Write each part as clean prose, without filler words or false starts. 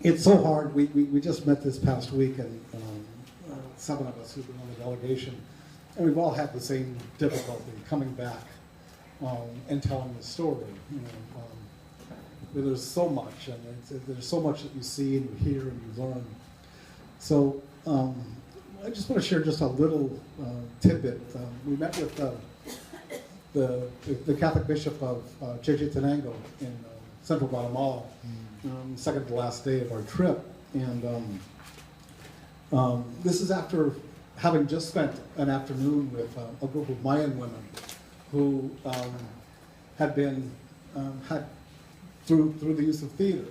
It's so hard. We just met this past week, and 7 of us who've been on the delegation, and we've all had the same difficulty coming back and telling the story. There's so much, and there's so much that you see and you hear and you learn. So I just want to share just a little tidbit. We met with the Catholic Bishop of Chichitenango in central Guatemala, second to last day of our trip. And this is after having just spent an afternoon with a group of Mayan women who had been, through the use of theater,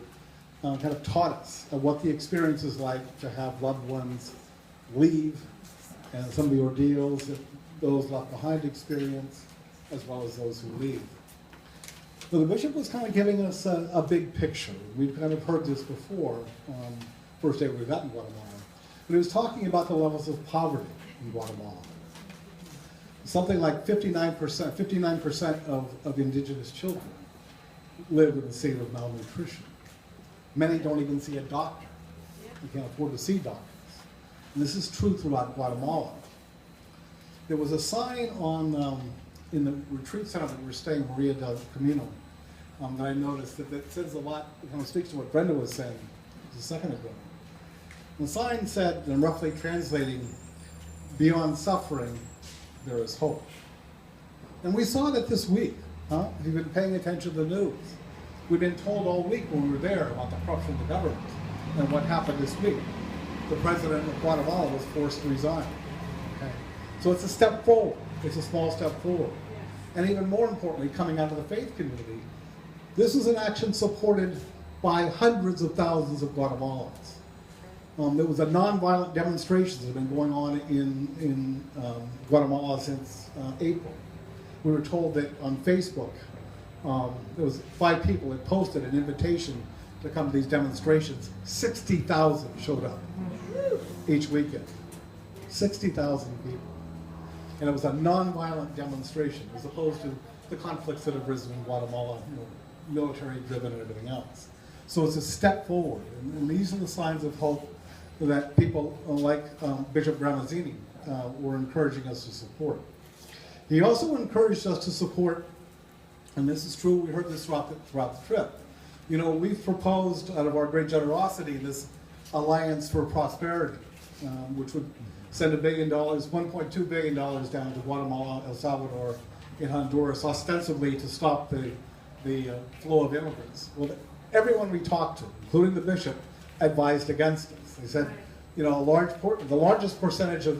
kind of taught us what the experience is like to have loved ones leave, and some of the ordeals that those left behind experience, as well as those who leave. So the bishop was kind of giving us a big picture. We've kind of heard this before, first day we met in Guatemala. But he was talking about the levels of poverty in Guatemala. Something like 59% of indigenous children live in a state of malnutrition. Many don't even see a doctor. They can't afford to see doctors. And this is true throughout Guatemala. There was a sign on in the retreat center that we were staying, Maria del Camino, that I noticed that says a lot, it kind of speaks to what Brenda was saying just a second ago. The sign said, and roughly translating, beyond suffering, there is hope. And we saw that this week. If you've been paying attention to the news, we've been told all week when we were there about the corruption of the government and what happened this week. The president of Guatemala was forced to resign. Okay? So it's a step forward. It's a small step forward. And even more importantly, coming out of the faith community, this is an action supported by hundreds of thousands of Guatemalans. There was a nonviolent demonstrations that have been going on in Guatemala since April. We were told that on Facebook, there was 5 people that posted an invitation to come to these demonstrations. 60,000 showed up each weekend. 60,000 people. And it was a nonviolent demonstration, as opposed to the conflicts that have risen in Guatemala, military-driven and everything else. So it's a step forward, and these are the signs of hope that people like Bishop Gramazini were encouraging us to support. He also encouraged us to support, and this is true, we heard this throughout the trip. We've proposed, out of our great generosity, this Alliance for Prosperity, which would send $1 billion, $1.2 billion down to Guatemala, El Salvador, and Honduras, ostensibly to stop the flow of immigrants. Well, everyone we talked to, including the bishop, advised against us. They said, the largest percentage of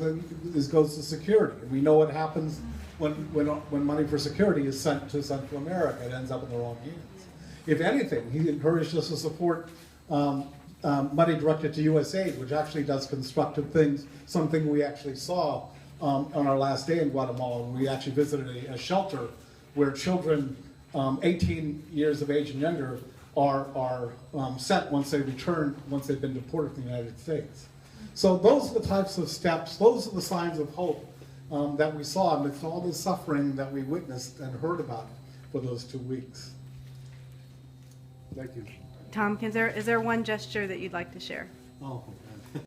this goes to security, and we know what happens when money for security is sent to Central America. It ends up in the wrong hands. If anything, he encouraged us to support money directed to USAID, which actually does constructive things, something we actually saw on our last day in Guatemala, when we actually visited a shelter where children 18 years of age and younger are sent once they return, once they've been deported from the United States. So those are the types of steps, those are the signs of hope that we saw amidst all the suffering that we witnessed and heard about for those 2 weeks. Thank you. Tom, is there one gesture that you'd like to share? Oh.